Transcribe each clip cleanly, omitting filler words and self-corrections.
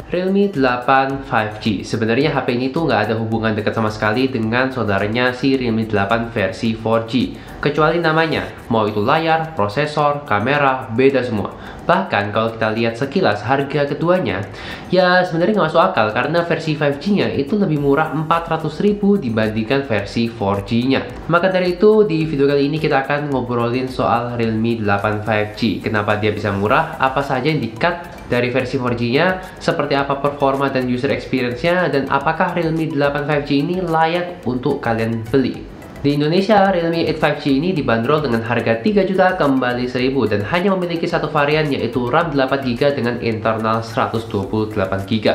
Realme 8 5G. Sebenarnya HP ini tuh nggak ada hubungan dekat sama sekali dengan saudaranya si Realme 8 versi 4G. Kecuali namanya, mau itu layar, prosesor, kamera, beda semua. Bahkan kalau kita lihat sekilas harga keduanya, ya sebenarnya nggak masuk akal karena versi 5G-nya itu lebih murah 400.000 dibandingkan versi 4G-nya. Maka dari itu, di video kali ini kita akan ngobrolin soal Realme 8 5G. Kenapa dia bisa murah, apa saja yang di-cut dari versi 4G-nya, seperti apa performa dan user experience-nya, dan apakah Realme 8 5G ini layak untuk kalian beli. Di Indonesia, Realme 8 5G ini dibanderol dengan harga 3 juta kembali 1000 dan hanya memiliki satu varian yaitu RAM 8GB dengan internal 128GB.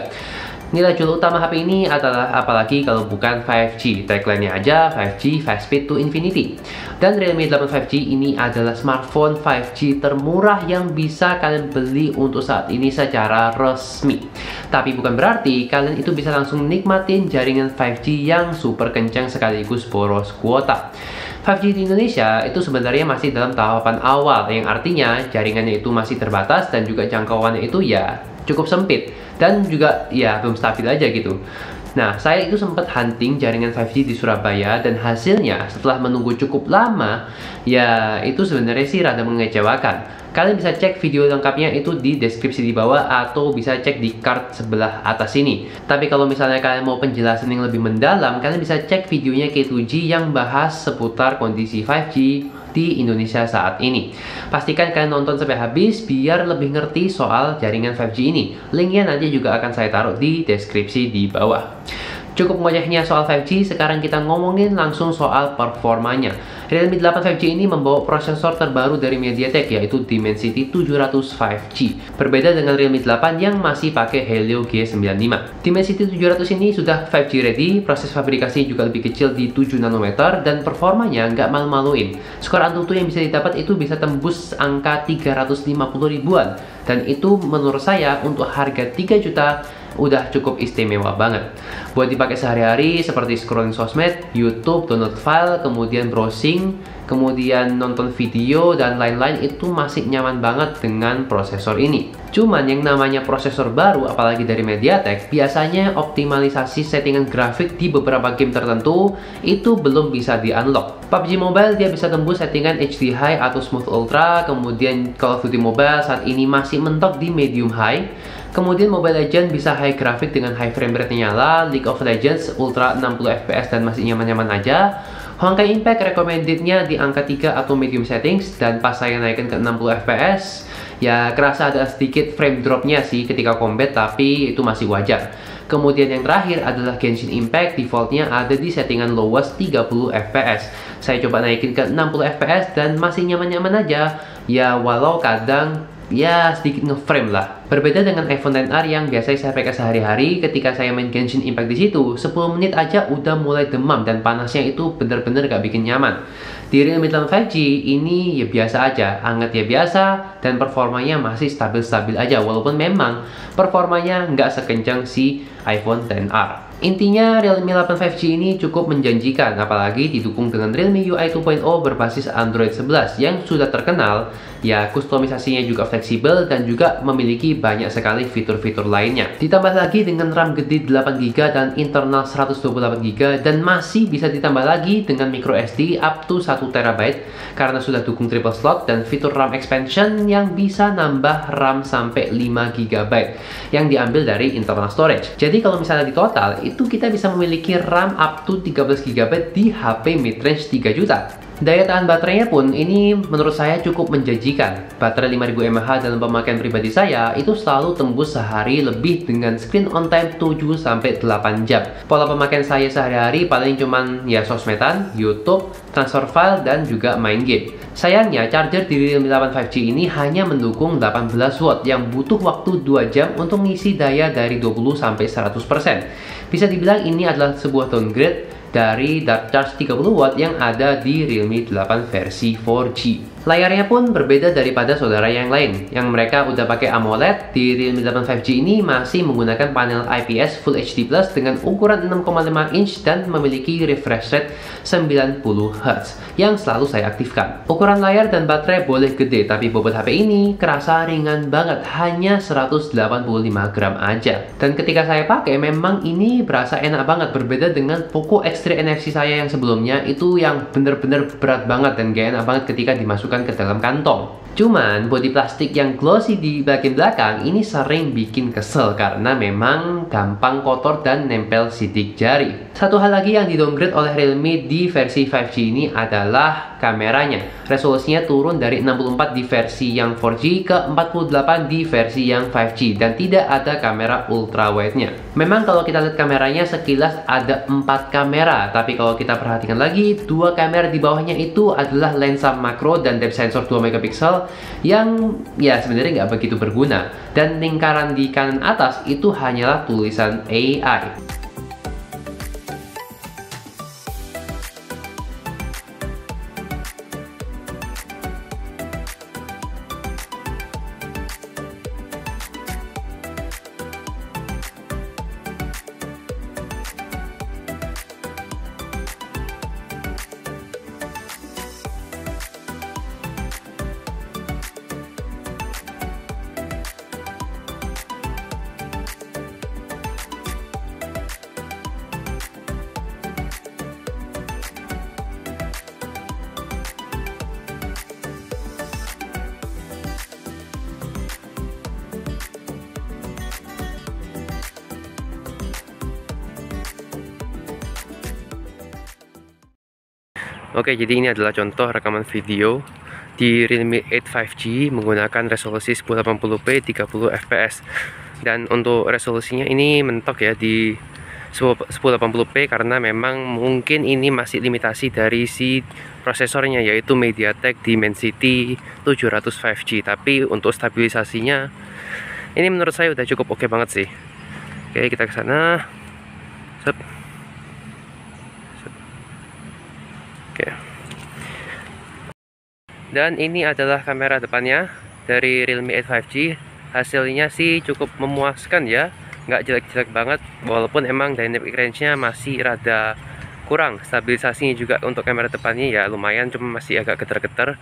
Nilai jual utama HP ini adalah apalagi kalau bukan 5G. Tagline-nya aja 5G Fast Speed to Infinity. Dan Realme 8 5G ini adalah smartphone 5G termurah yang bisa kalian beli untuk saat ini secara resmi. Tapi bukan berarti kalian itu bisa langsung nikmatin jaringan 5G yang super kencang sekaligus boros kuota. 5G di Indonesia itu sebenarnya masih dalam tahapan awal, yang artinya jaringannya itu masih terbatas dan juga jangkauannya itu ya cukup sempit dan juga ya belum stabil aja gitu. Nah, saya itu sempat hunting jaringan 5G di Surabaya dan hasilnya setelah menunggu cukup lama, ya itu sebenarnya sih rada mengecewakan. Kalian bisa cek video lengkapnya itu di deskripsi di bawah atau bisa cek di card sebelah atas ini. Tapi kalau misalnya kalian mau penjelasan yang lebih mendalam, kalian bisa cek videonya K2G yang bahas seputar kondisi 5G di Indonesia saat ini. Pastikan kalian nonton sampai habis biar lebih ngerti soal jaringan 5G ini. Linknya nanti juga akan saya taruh di deskripsi di bawah. Cukup ngocehnya soal 5G, sekarang kita ngomongin langsung soal performanya. Realme 8 5G ini membawa prosesor terbaru dari MediaTek yaitu Dimensity 700 5G. Berbeda dengan Realme 8 yang masih pakai Helio G95. Dimensity 700 ini sudah 5G ready, proses fabrikasi juga lebih kecil di 7 nanometer dan performanya nggak malu-maluin. Skor Antutu yang bisa didapat itu bisa tembus angka 350 ribuan. Dan itu menurut saya untuk harga 3 juta udah cukup istimewa banget buat dipakai sehari-hari seperti scrolling sosmed, YouTube, download file, kemudian browsing, kemudian nonton video dan lain-lain. Itu masih nyaman banget dengan prosesor ini. Cuman yang namanya prosesor baru apalagi dari MediaTek, biasanya optimalisasi settingan grafik di beberapa game tertentu itu belum bisa di-unlock. PUBG Mobile dia bisa tembus settingan HD High atau Smooth Ultra, kemudian Call of Duty Mobile saat ini masih mentok di Medium High. Kemudian Mobile Legends bisa high grafik dengan high frame rate nyala, League of Legends Ultra 60 fps dan masih nyaman-nyaman aja. Honkai Impact recommended-nya di angka 3 atau medium settings, dan pas saya naikin ke 60 fps, ya kerasa ada sedikit frame drop-nya sih ketika combat, tapi itu masih wajar. Kemudian yang terakhir adalah Genshin Impact, defaultnya ada di settingan lowest 30 fps. Saya coba naikin ke 60 fps dan masih nyaman-nyaman aja, ya walau kadang ya sedikit ngeframe lah. Berbeda dengan iPhone XR yang biasanya saya pakai sehari-hari, ketika saya main Genshin Impact di situ, 10 menit aja udah mulai demam dan panasnya itu bener-bener gak bikin nyaman. Di Realme 8 5G ini ya biasa aja, hangat ya biasa, dan performanya masih stabil-stabil aja, walaupun memang performanya nggak sekencang si iPhone XR. Intinya Realme 8 5G ini cukup menjanjikan, apalagi didukung dengan Realme UI 2.0 berbasis Android 11 yang sudah terkenal, ya kustomisasinya juga fleksibel dan juga memiliki banyak sekali fitur-fitur lainnya. Ditambah lagi dengan RAM gede 8GB dan internal 128GB, dan masih bisa ditambah lagi dengan microSD up to 1TB karena sudah dukung triple slot dan fitur RAM expansion yang bisa nambah RAM sampai 5GB yang diambil dari internal storage. Jadi kalau misalnya di total itu kita bisa memiliki RAM up to 13GB di HP midrange 3 juta. Daya tahan baterainya pun ini menurut saya cukup menjanjikan. Baterai 5000 mAh dalam pemakaian pribadi saya itu selalu tembus sehari lebih dengan screen on time 7-8 jam. Pola pemakaian saya sehari-hari paling cuman ya sosmedan, YouTube, transfer file, dan juga main game. Sayangnya charger di Realme 8 5G ini hanya mendukung 18 watt yang butuh waktu 2 jam untuk mengisi daya dari 20-100%. Bisa dibilang ini adalah sebuah downgrade dari Dart Charge 30 watt yang ada di Realme 8 versi 4G. Layarnya pun berbeda daripada saudara yang lain, yang mereka udah pakai AMOLED. Di Realme 8 5G ini masih menggunakan panel IPS Full HD Plus dengan ukuran 6,5 inch dan memiliki refresh rate 90 Hz yang selalu saya aktifkan. Ukuran layar dan baterai boleh gede, tapi bobot HP ini kerasa ringan banget, hanya 185 gram aja. Dan ketika saya pakai, memang ini berasa enak banget, berbeda dengan Poco X3 NFC saya yang sebelumnya, itu yang bener-bener berat banget dan gak enak banget ketika dimasukkan ke dalam kantong. Cuman bodi plastik yang glossy di bagian belakang ini sering bikin kesel karena memang gampang kotor dan nempel sidik jari. Satu hal lagi yang di-downgrade oleh Realme di versi 5G ini adalah kameranya. Resolusinya turun dari 64 di versi yang 4G ke 48 di versi yang 5G dan tidak ada kamera ultra wide-nya. Memang kalau kita lihat kameranya sekilas ada 4 kamera, tapi kalau kita perhatikan lagi, 2 kamera di bawahnya itu adalah lensa makro dan depth sensor 2 megapiksel yang ya sebenarnya nggak begitu berguna, dan lingkaran di kanan atas itu hanyalah tulisan AI. Oke, jadi ini adalah contoh rekaman video di Realme 8 5G menggunakan resolusi 1080p 30 fps. Dan untuk resolusinya ini mentok ya di 1080p karena memang mungkin ini masih limitasi dari si prosesornya, yaitu MediaTek Dimensity 700 5G. Tapi untuk stabilisasinya ini menurut saya udah cukup oke banget sih. Oke, kita ke sana. Sep. Oke. Dan ini adalah kamera depannya dari Realme 8 5G. Hasilnya sih cukup memuaskan ya, nggak jelek-jelek banget, walaupun emang dynamic range-nya masih rada kurang. Stabilisasinya juga untuk kamera depannya ya lumayan, cuma masih agak getar-getar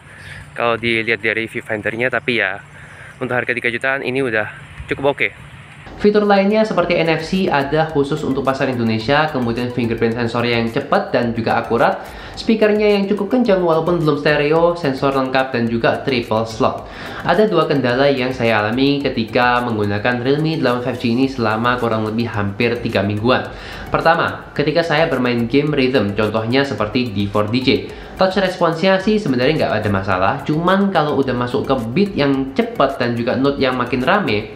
kalau dilihat dari viewfinder-nya. Tapi ya untuk harga 3 jutaan ini udah cukup oke. Fitur lainnya seperti NFC ada khusus untuk pasar Indonesia, kemudian fingerprint sensor yang cepat dan juga akurat, speakernya yang cukup kencang walaupun belum stereo, sensor lengkap dan juga triple slot. Ada 2 kendala yang saya alami ketika menggunakan Realme 8 5G ini selama kurang lebih hampir 3 mingguan. Pertama, ketika saya bermain game rhythm, contohnya seperti di 4DJ. Touch responsnya sih sebenarnya nggak ada masalah, cuman kalau udah masuk ke beat yang cepat dan juga note yang makin rame,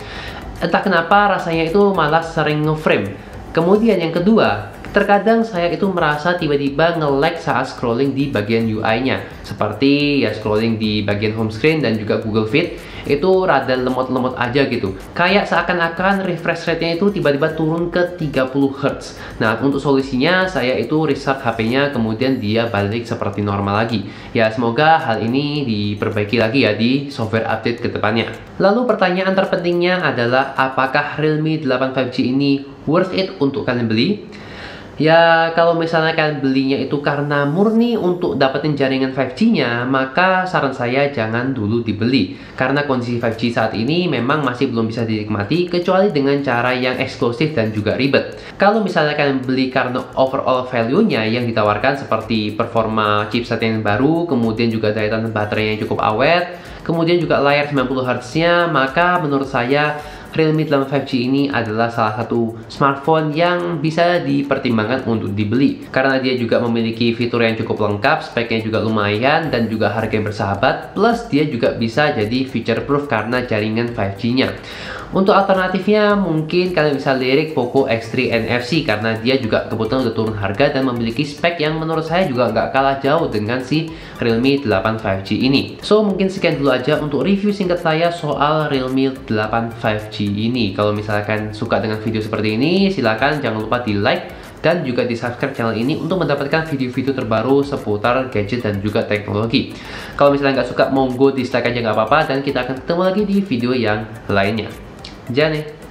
entah kenapa rasanya itu malah sering nge-frame. Kemudian yang kedua, terkadang saya itu merasa tiba-tiba nge-lag saat scrolling di bagian UI-nya. Seperti ya scrolling di bagian home screen dan juga Google Feed, itu rada lemot-lemot aja gitu. Kayak seakan-akan refresh rate-nya itu tiba-tiba turun ke 30 Hz. Nah, untuk solusinya saya itu restart HP-nya, kemudian dia balik seperti normal lagi. Ya, semoga hal ini diperbaiki lagi ya di software update ke depannya. Lalu pertanyaan terpentingnya adalah apakah Realme 8 5G ini worth it untuk kalian beli? Ya, kalau misalnya kalian belinya itu karena murni untuk dapetin jaringan 5G-nya, maka saran saya jangan dulu dibeli. Karena kondisi 5G saat ini memang masih belum bisa dinikmati, kecuali dengan cara yang eksklusif dan juga ribet. Kalau misalnya kalian beli karena overall value-nya yang ditawarkan seperti performa chipset yang baru, kemudian juga daya tahan baterai yang cukup awet, kemudian juga layar 90 Hz-nya, maka menurut saya Realme 8 5G ini adalah salah satu smartphone yang bisa dipertimbangkan untuk dibeli karena dia juga memiliki fitur yang cukup lengkap, speknya juga lumayan, dan juga harga yang bersahabat, plus dia juga bisa jadi feature proof karena jaringan 5G-nya. Untuk alternatifnya mungkin kalian bisa lirik Poco X3 NFC karena dia juga kebetulan udah turun harga dan memiliki spek yang menurut saya juga nggak kalah jauh dengan si Realme 8 5G ini. So mungkin sekian dulu aja untuk review singkat saya soal Realme 8 5G ini. Kalau misalkan suka dengan video seperti ini, silahkan jangan lupa di like, dan juga di subscribe channel ini untuk mendapatkan video-video terbaru seputar gadget dan juga teknologi. Kalau misalnya nggak suka, monggo dislike aja nggak apa-apa, dan kita akan ketemu lagi di video yang lainnya. Jane!